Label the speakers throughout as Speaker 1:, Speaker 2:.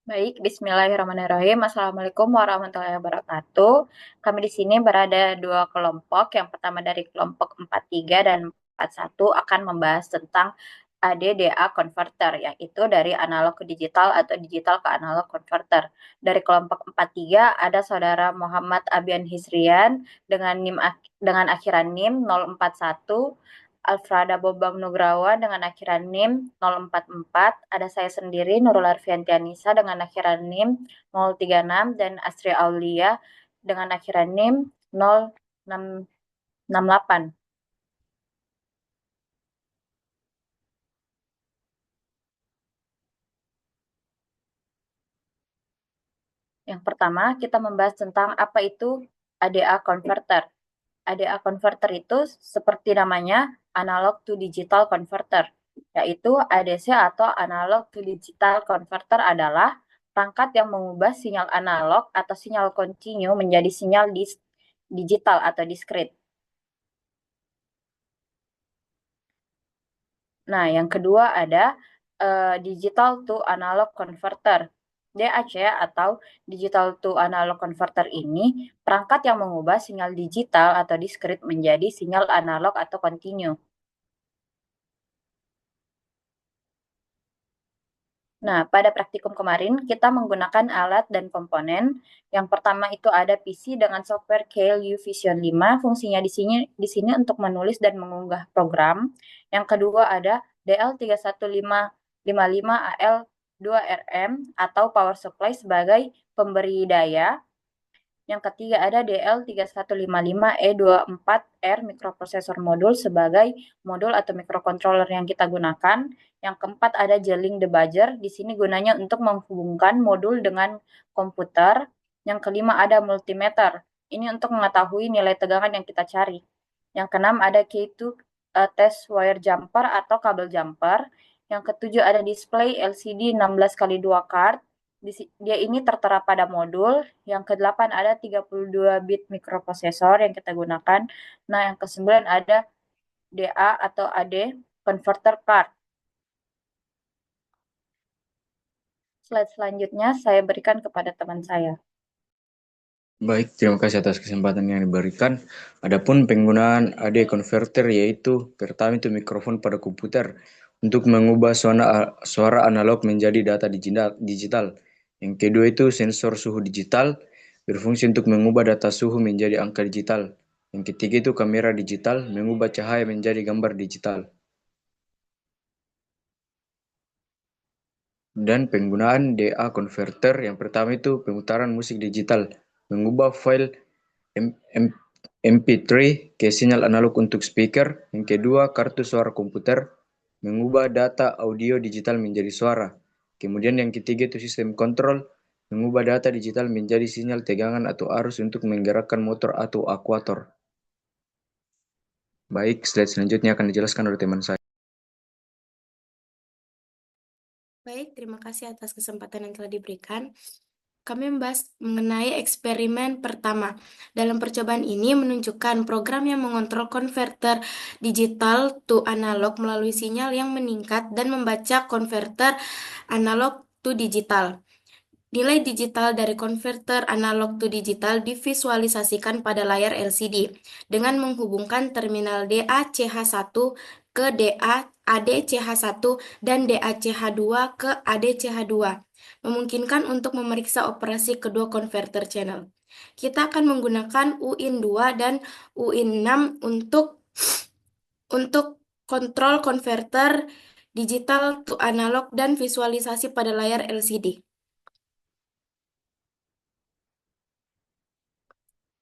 Speaker 1: Baik, Bismillahirrahmanirrahim. Assalamualaikum warahmatullahi wabarakatuh. Kami di sini berada dua kelompok. Yang pertama dari kelompok 43 dan 41 akan membahas tentang ADDA converter, yaitu dari analog ke digital atau digital ke analog converter. Dari kelompok 43 ada saudara Muhammad Abian Hisrian dengan akhiran NIM 041, Alfrada Bobang Nugrawa dengan akhiran NIM 044, ada saya sendiri Nurul Arfiantianisa dengan akhiran NIM 036 dan Astri Aulia dengan akhiran NIM 0668. Yang pertama, kita membahas tentang apa itu ADA converter. ADA converter itu seperti namanya analog to digital converter, yaitu ADC atau analog to digital converter adalah perangkat yang mengubah sinyal analog atau sinyal kontinu menjadi sinyal digital atau diskrit. Nah, yang kedua ada digital to analog converter. DAC atau digital to analog converter ini perangkat yang mengubah sinyal digital atau diskrit menjadi sinyal analog atau kontinu. Nah, pada praktikum kemarin kita menggunakan alat dan komponen. Yang pertama itu ada PC dengan software KLU Vision 5, fungsinya di sini untuk menulis dan mengunggah program. Yang kedua ada DL31555AL2RM atau power supply sebagai pemberi daya. Yang ketiga ada DL3155E24R microprocessor modul sebagai modul atau microcontroller yang kita gunakan. Yang keempat ada Jelling Debugger, di sini gunanya untuk menghubungkan modul dengan komputer. Yang kelima ada multimeter, ini untuk mengetahui nilai tegangan yang kita cari. Yang keenam ada K2 test wire jumper atau kabel jumper. Yang ketujuh ada display LCD 16x2 card. Dia ini tertera pada modul. Yang kedelapan ada 32 bit microprocessor yang kita gunakan. Nah, yang kesembilan ada DA atau AD converter card. Slide selanjutnya saya berikan kepada teman saya.
Speaker 2: Baik, terima kasih atas kesempatan yang diberikan. Adapun penggunaan AD converter yaitu pertama itu mikrofon pada komputer untuk mengubah suara analog menjadi data digital. Yang kedua itu sensor suhu digital berfungsi untuk mengubah data suhu menjadi angka digital. Yang ketiga itu kamera digital mengubah cahaya menjadi gambar digital. Dan penggunaan DA converter yang pertama itu pemutaran musik digital, mengubah file MP3 ke sinyal analog untuk speaker. Yang kedua, kartu suara komputer, mengubah data audio digital menjadi suara. Kemudian yang ketiga itu sistem kontrol, mengubah data digital menjadi sinyal tegangan atau arus untuk menggerakkan motor atau akuator. Baik, slide selanjutnya akan dijelaskan oleh teman saya.
Speaker 3: Baik, terima kasih atas kesempatan yang telah diberikan. Kami membahas mengenai eksperimen pertama. Dalam percobaan ini menunjukkan program yang mengontrol konverter digital to analog melalui sinyal yang meningkat dan membaca konverter analog to digital. Nilai digital dari konverter analog to digital divisualisasikan pada layar LCD dengan menghubungkan terminal DACH1 ke ADCH1 dan DACH2 ke ADCH2, memungkinkan untuk memeriksa operasi kedua konverter channel. Kita akan menggunakan UIN 2 dan UIN 6 untuk kontrol konverter digital to analog dan visualisasi pada layar LCD.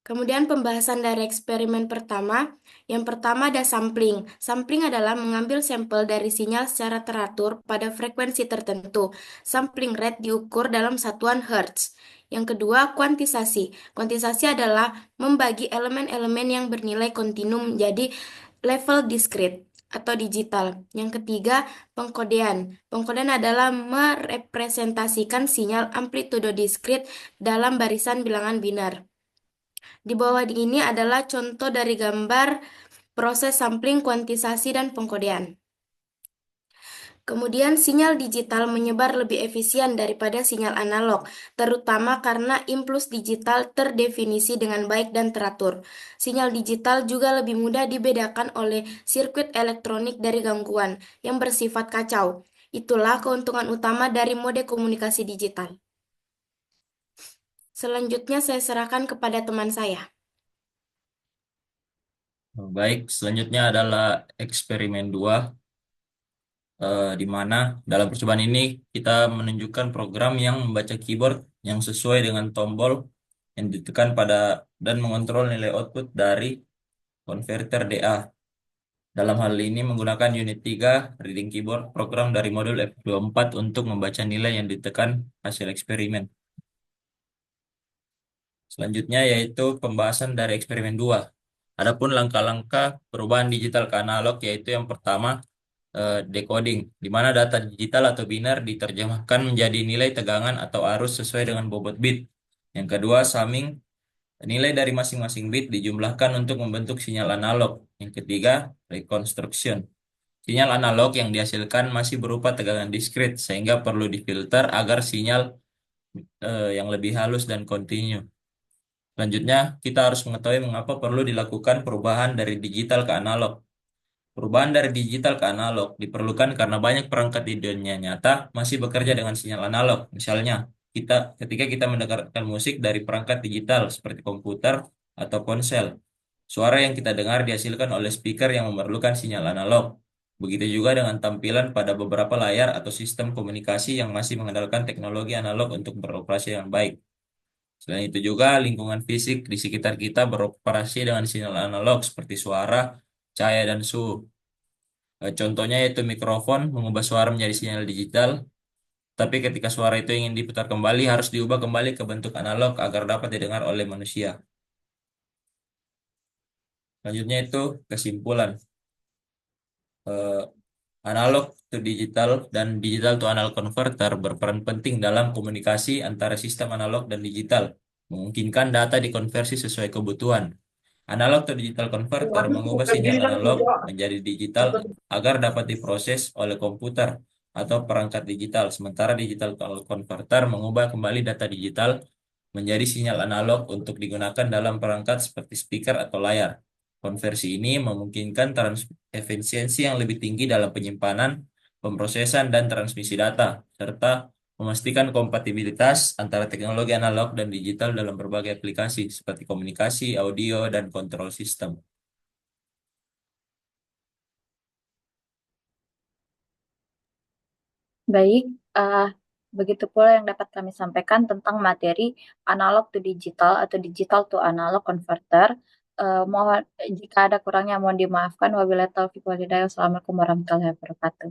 Speaker 3: Kemudian pembahasan dari eksperimen pertama. Yang pertama ada sampling. Sampling adalah mengambil sampel dari sinyal secara teratur pada frekuensi tertentu. Sampling rate diukur dalam satuan Hertz. Yang kedua, kuantisasi. Kuantisasi adalah membagi elemen-elemen yang bernilai kontinu menjadi level diskrit atau digital. Yang ketiga, pengkodean. Pengkodean adalah merepresentasikan sinyal amplitudo diskrit dalam barisan bilangan biner. Di bawah ini adalah contoh dari gambar proses sampling, kuantisasi, dan pengkodean. Kemudian sinyal digital menyebar lebih efisien daripada sinyal analog, terutama karena impuls digital terdefinisi dengan baik dan teratur. Sinyal digital juga lebih mudah dibedakan oleh sirkuit elektronik dari gangguan yang bersifat kacau. Itulah keuntungan utama dari mode komunikasi digital. Selanjutnya saya serahkan kepada teman saya.
Speaker 4: Baik, selanjutnya adalah eksperimen 2, di mana dalam percobaan ini kita menunjukkan program yang membaca keyboard yang sesuai dengan tombol yang ditekan pada dan mengontrol nilai output dari konverter DA. Dalam hal ini menggunakan unit 3 reading keyboard program dari modul F24 untuk membaca nilai yang ditekan hasil eksperimen. Selanjutnya yaitu pembahasan dari eksperimen 2. Adapun langkah-langkah perubahan digital ke analog yaitu yang pertama decoding, di mana data digital atau binar diterjemahkan menjadi nilai tegangan atau arus sesuai dengan bobot bit. Yang kedua, summing, nilai dari masing-masing bit dijumlahkan untuk membentuk sinyal analog. Yang ketiga, reconstruction. Sinyal analog yang dihasilkan masih berupa tegangan diskrit, sehingga perlu difilter agar sinyal yang lebih halus dan kontinu. Selanjutnya, kita harus mengetahui mengapa perlu dilakukan perubahan dari digital ke analog. Perubahan dari digital ke analog diperlukan karena banyak perangkat di dunia nyata masih bekerja dengan sinyal analog. Misalnya, ketika kita mendengarkan musik dari perangkat digital seperti komputer atau ponsel, suara yang kita dengar dihasilkan oleh speaker yang memerlukan sinyal analog. Begitu juga dengan tampilan pada beberapa layar atau sistem komunikasi yang masih mengandalkan teknologi analog untuk beroperasi dengan baik. Selain itu juga lingkungan fisik di sekitar kita beroperasi dengan sinyal analog seperti suara, cahaya, dan suhu. Contohnya yaitu mikrofon mengubah suara menjadi sinyal digital, tapi ketika suara itu ingin diputar kembali harus diubah kembali ke bentuk analog agar dapat didengar oleh manusia. Selanjutnya itu kesimpulan. Eh, Analog to digital dan digital to analog converter berperan penting dalam komunikasi antara sistem analog dan digital, memungkinkan data dikonversi sesuai kebutuhan. Analog to digital converter mengubah sinyal analog menjadi digital agar dapat diproses oleh komputer atau perangkat digital, sementara digital converter mengubah kembali data digital menjadi sinyal analog untuk digunakan dalam perangkat seperti speaker atau layar. Konversi ini memungkinkan efisiensi yang lebih tinggi dalam penyimpanan, pemrosesan, dan transmisi data, serta memastikan kompatibilitas antara teknologi analog dan digital dalam berbagai aplikasi seperti komunikasi, audio, dan kontrol sistem.
Speaker 1: Baik, begitu pula yang dapat kami sampaikan tentang materi analog to digital atau digital to analog converter. Mohon jika ada kurangnya mohon dimaafkan. Wabillahi taufiq walhidayah. Wassalamualaikum warahmatullahi wabarakatuh.